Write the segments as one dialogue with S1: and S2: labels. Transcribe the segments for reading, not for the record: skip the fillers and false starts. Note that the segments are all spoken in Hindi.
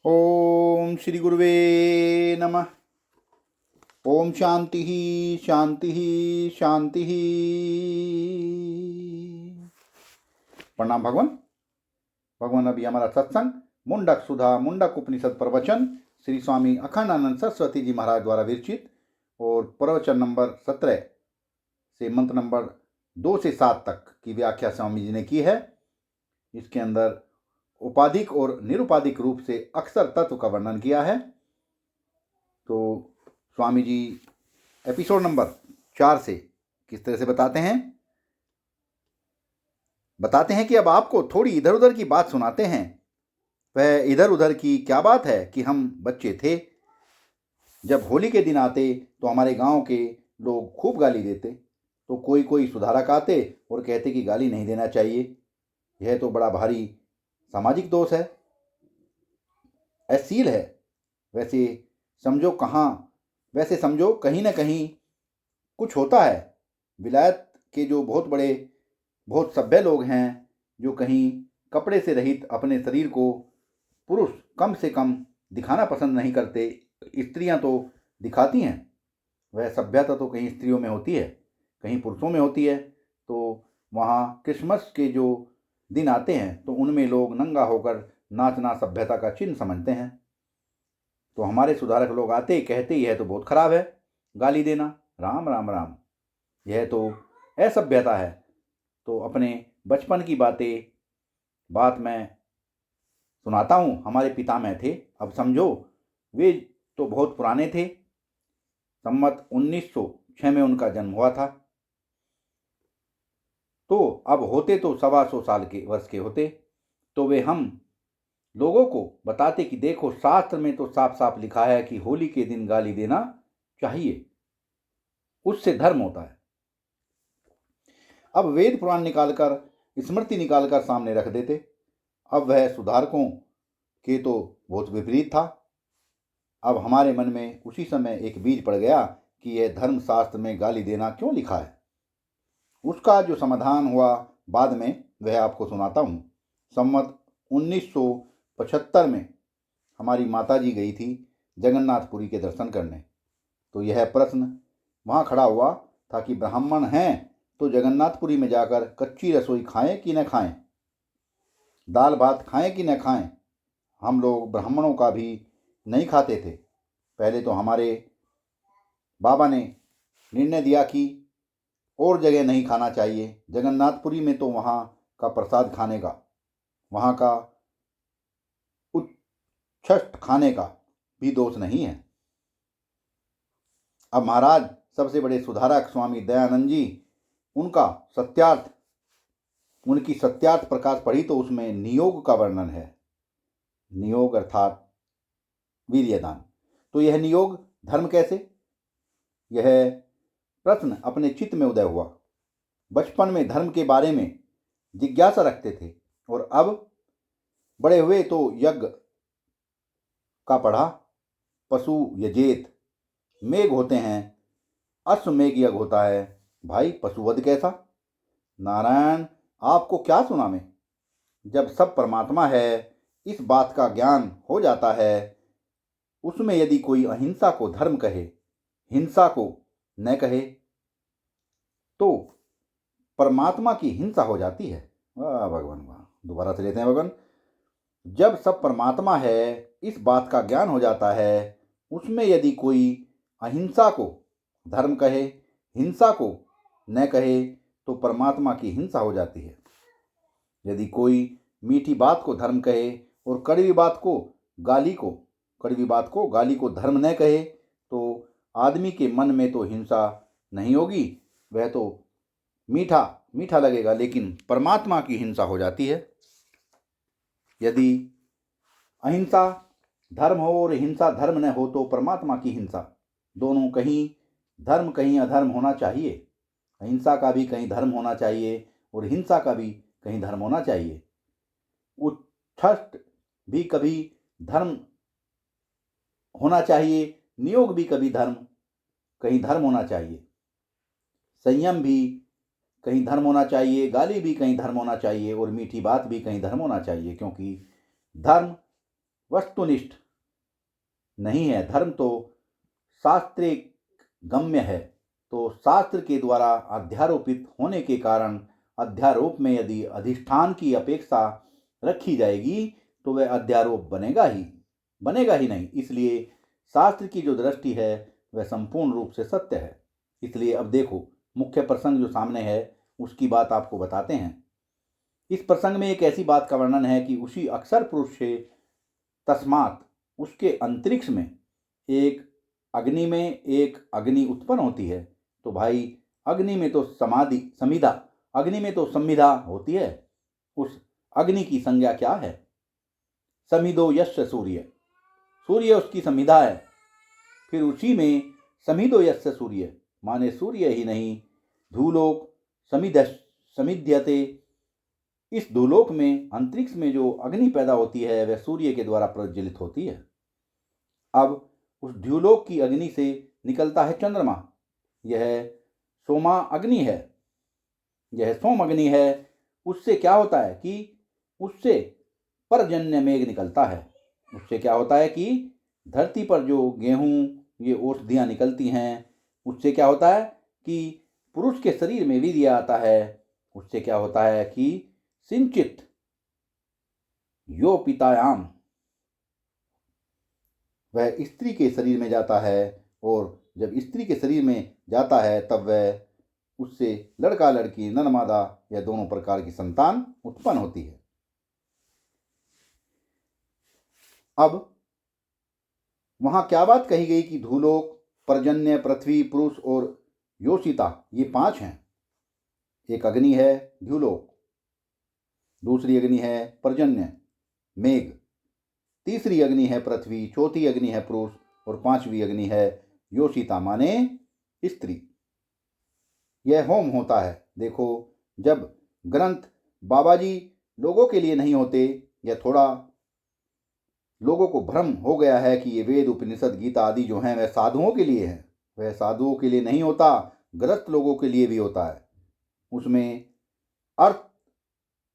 S1: ओम श्री गुरुवे नमः। ओम शांति शांति शांति। प्रणाम भगवान। भगवान, अभी हमारा सत्संग मुंडक सुधा मुंडक उपनिषद प्रवचन श्री स्वामी अखंडानंद सरस्वती जी महाराज द्वारा विरचित और प्रवचन नंबर 17 से मंत्र नंबर 2 से 7 तक की व्याख्या स्वामी जी ने की है। इसके अंदर उपाधिक और निरुपाधिक रूप से अक्षर तत्व का वर्णन किया है। तो स्वामी जी एपिसोड नंबर 4 से किस तरह से बताते हैं कि अब आपको थोड़ी इधर उधर की बात सुनाते हैं। वह इधर उधर की क्या बात है कि हम बच्चे थे, जब होली के दिन आते तो हमारे गांव के लोग खूब गाली देते। तो कोई कोई सुधारक आते और कहते कि गाली नहीं देना चाहिए, यह तो बड़ा भारी सामाजिक दोष है, अश्लील है। वैसे समझो कहीं ना कहीं कुछ होता है। विलायत के जो बहुत सभ्य लोग हैं, जो कहीं कपड़े से रहित अपने शरीर को पुरुष कम से कम दिखाना पसंद नहीं करते, स्त्रियां तो दिखाती हैं। वह सभ्यता तो कहीं स्त्रियों में होती है, कहीं पुरुषों में होती है। तो वहाँ क्रिसमस के जो दिन आते हैं तो उनमें लोग नंगा होकर नाचना सभ्यता का चिन्ह समझते हैं। तो हमारे सुधारक लोग आते कहते यह तो बहुत खराब है, गाली देना, राम राम राम, यह तो असभ्यता है। तो अपने बचपन की बात मैं सुनाता हूँ। हमारे पितामह थे, अब समझो वे तो बहुत पुराने थे। संवत 1906 में उनका जन्म हुआ था। तो अब होते तो 125 वर्ष के होते। तो वे हम लोगों को बताते कि देखो, शास्त्र में तो साफ साफ लिखा है कि होली के दिन गाली देना चाहिए, उससे धर्म होता है। अब वेद पुराण निकालकर, स्मृति निकालकर सामने रख देते। अब वह सुधारकों के तो बहुत विपरीत था। अब हमारे मन में उसी समय एक बीज पड़ गया कि यह धर्मशास्त्र में गाली देना क्यों लिखा है। उसका जो समाधान हुआ बाद में वह आपको सुनाता हूँ। संवत 1975 में हमारी माता जी गई थी जगन्नाथपुरी के दर्शन करने। तो यह प्रश्न वहाँ खड़ा हुआ था कि ब्राह्मण हैं तो जगन्नाथपुरी में जाकर कच्ची रसोई खाएं कि न खाएं, दाल भात खाएं कि न खाएं। हम लोग ब्राह्मणों का भी नहीं खाते थे। पहले तो हमारे बाबा ने निर्णय दिया कि और जगह नहीं खाना चाहिए, जगन्नाथपुरी में तो वहाँ का प्रसाद खाने का, वहाँ का उच्छष्ट खाने का भी दोष नहीं है। अब महाराज सबसे बड़े सुधारक स्वामी दयानंद जी, उनकी सत्यार्थ प्रकाश पढ़ी तो उसमें नियोग का वर्णन है। नियोग अर्थात वीर्यदान। तो यह नियोग धर्म कैसे, यह प्रश्न अपने चित्त में उदय हुआ। बचपन में धर्म के बारे में जिज्ञासा रखते थे और अब बड़े हुए तो यज्ञ का पढ़ा। पशु यजेत, मेघ होते हैं, अश्वमेघ यज्ञ होता है। भाई पशुवध कैसा? नारायण, आपको क्या सुना मैं। जब सब परमात्मा है, इस बात का ज्ञान हो जाता है, उसमें यदि कोई अहिंसा को धर्म कहे, हिंसा को न कहे, तो परमात्मा की हिंसा हो जाती है। वाह भगवान वाह। दोबारा से लेते हैं भगवान। जब सब परमात्मा है, इस बात का ज्ञान हो जाता है, उसमें यदि कोई अहिंसा को धर्म कहे, हिंसा को न कहे, तो परमात्मा की हिंसा हो जाती है। यदि कोई मीठी बात को धर्म कहे और कड़वी बात को गाली को धर्म न कहे, तो आदमी के मन में तो हिंसा नहीं होगी, वह तो मीठा मीठा लगेगा, लेकिन परमात्मा की हिंसा हो जाती है। यदि अहिंसा धर्म हो और हिंसा धर्म न हो, तो परमात्मा की हिंसा, दोनों कहीं धर्म कहीं अधर्म होना चाहिए। अहिंसा का भी कहीं धर्म होना चाहिए और हिंसा का भी कहीं धर्म होना चाहिए। उच्छष्ट भी कभी धर्म होना चाहिए, नियोग भी कहीं धर्म होना चाहिए। संयम भी कहीं धर्म होना चाहिए, गाली भी कहीं धर्म होना चाहिए और मीठी बात भी कहीं धर्म होना चाहिए। क्योंकि धर्म वस्तुनिष्ठ नहीं है। धर्म तो शास्त्रिक गम्य है। तो शास्त्र के द्वारा अध्यारोपित होने के कारण अध्यारोप में यदि अधिष्ठान की अपेक्षा रखी जाएगी तो वह अध्यारोप बनेगा ही नहीं। इसलिए शास्त्र की जो दृष्टि है वह संपूर्ण रूप से सत्य है। इसलिए अब देखो, मुख्य प्रसंग जो सामने है उसकी बात आपको बताते हैं। इस प्रसंग में एक ऐसी बात का वर्णन है कि उसी अक्षर पुरुष से तस्मात उसके अंतरिक्ष में एक अग्नि उत्पन्न होती है। तो भाई अग्नि में तो संविदा होती है। उस अग्नि की संज्ञा क्या है? समिदो यस्य सूर्य उसकी संविदा है। फिर उसी में समिदो यस्य सूर्य माने सूर्य ही नहीं, धूलोक समिध्यते, इस धूलोक में अंतरिक्ष में जो अग्नि पैदा होती है वह सूर्य के द्वारा प्रज्वलित होती है। अब उस ध्युलोक की अग्नि से निकलता है चंद्रमा। यह सोम अग्नि है। उससे क्या होता है कि उससे पर्जन्य मेघ निकलता है। उससे क्या होता है कि धरती पर जो गेहूं ये औषधियाँ निकलती हैं, उससे क्या होता है कि पुरुष के शरीर में वीर्य आता है। उससे क्या होता है कि सिंचित यो पितायाम, वह स्त्री के शरीर में जाता है, और जब स्त्री के शरीर में जाता है तब वह उससे लड़का लड़की नर मादा या दोनों प्रकार की संतान उत्पन्न होती है। अब वहां क्या बात कही गई कि धूलोक, पर्जन्य, पृथ्वी, पुरुष और योषिता ये 5 हैं। एक अग्नि है ध्युलोक, दूसरी अग्नि है पर्जन्य मेघ, तीसरी अग्नि है पृथ्वी, चौथी अग्नि है पुरुष और 5वीं अग्नि है योषिता माने स्त्री। यह होम होता है। देखो, जब ग्रंथ बाबा जी लोगों के लिए नहीं होते, या थोड़ा लोगों को भ्रम हो गया है कि ये वेद, उपनिषद, गीता आदि जो हैं वह साधुओं के लिए हैं, वह साधुओं के लिए नहीं होता, ग्रस्त लोगों के लिए भी होता है। उसमें अर्थ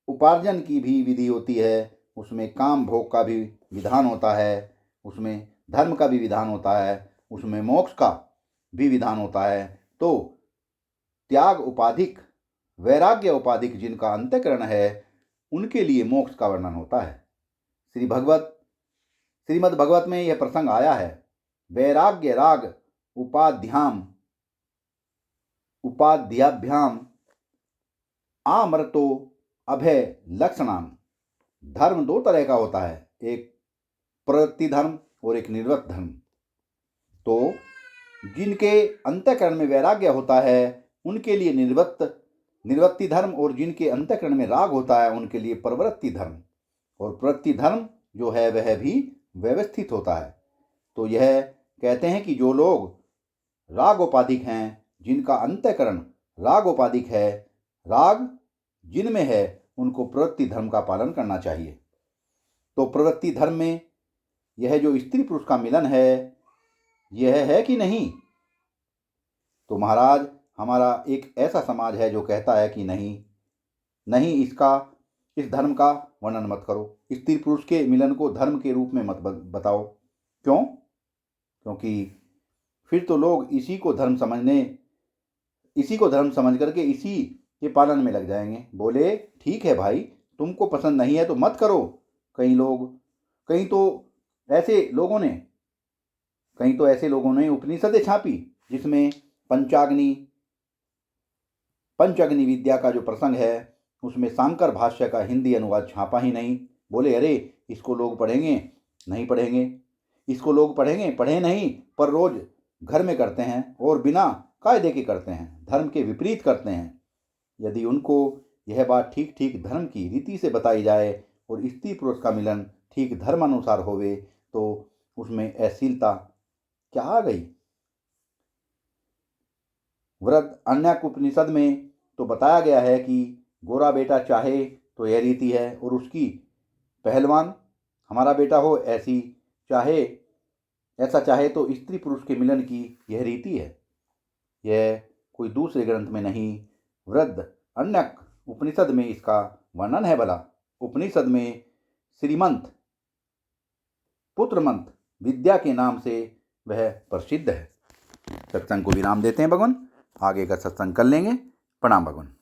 S1: उपार्जन की भी विधि होती है, उसमें काम भोग का भी विधान होता है, उसमें धर्म का भी विधान होता है, उसमें मोक्ष का भी विधान होता है। तो त्याग उपाधिक, वैराग्य उपाधिक जिनका अंतःकरण है उनके लिए मोक्ष का वर्णन होता है। श्रीमद् भगवत में यह प्रसंग आया है। वैराग्य राग उपाध्याभ्याम आमृतो अभय लक्षणाम। धर्म 2 तरह का होता है, एक प्रवृत्ति धर्म और एक निवृत्त धर्म। तो जिनके अंतःकरण में वैराग्य होता है उनके लिए निवृत्ति धर्म, और जिनके अंतःकरण में राग होता है उनके लिए प्रवृत्ति धर्म। और प्रवृत्ति धर्म जो है वह भी व्यवस्थित होता है। तो यह कहते हैं कि जो लोग रागोपाधिक हैं, जिनका अंतःकरण रागोपाधिक है, राग जिनमें है, उनको प्रवृत्ति धर्म का पालन करना चाहिए। तो प्रवृत्ति धर्म में यह जो स्त्री पुरुष का मिलन है यह है कि नहीं? तो महाराज, हमारा एक ऐसा समाज है जो कहता है कि नहीं, इस धर्म का वर्णन मत करो, स्त्री पुरुष के मिलन को धर्म के रूप में मत बताओ। क्यों? क्योंकि फिर तो लोग इसी को धर्म समझ करके इसी के पालन में लग जाएंगे। बोले ठीक है भाई, तुमको पसंद नहीं है तो मत करो। कहीं तो ऐसे लोगों ने उपनिषदें छापी जिसमें पंचाग्नि विद्या का जो प्रसंग है उसमें शांकर भाष्य का हिंदी अनुवाद छापा ही नहीं। बोले अरे इसको लोग पढ़ेंगे? नहीं पढ़ेंगे। इसको लोग पढ़ेंगे? पढ़े नहीं, पर रोज घर में करते हैं और बिना कायदे के करते हैं, धर्म के विपरीत करते हैं। यदि उनको यह बात ठीक धर्म की रीति से बताई जाए और स्त्री पुरुष का मिलन ठीक धर्म अनुसार होवे तो उसमें अश्लीलता क्या आ गई? वृद्ध अन्यक उपनिषद में तो बताया गया है कि गोरा बेटा चाहे तो यह रीति है, और उसकी पहलवान हमारा बेटा हो ऐसा चाहे तो स्त्री पुरुष के मिलन की यह रीति है। यह कोई दूसरे ग्रंथ में नहीं, वृद्ध अन्यक उपनिषद में इसका वर्णन है। भला उपनिषद में श्रीमंत पुत्र मंत्र विद्या के नाम से वह प्रसिद्ध है। सत्संग को विराम देते हैं भगवान, आगे का सत्संग कर लेंगे। प्रणाम भगवान।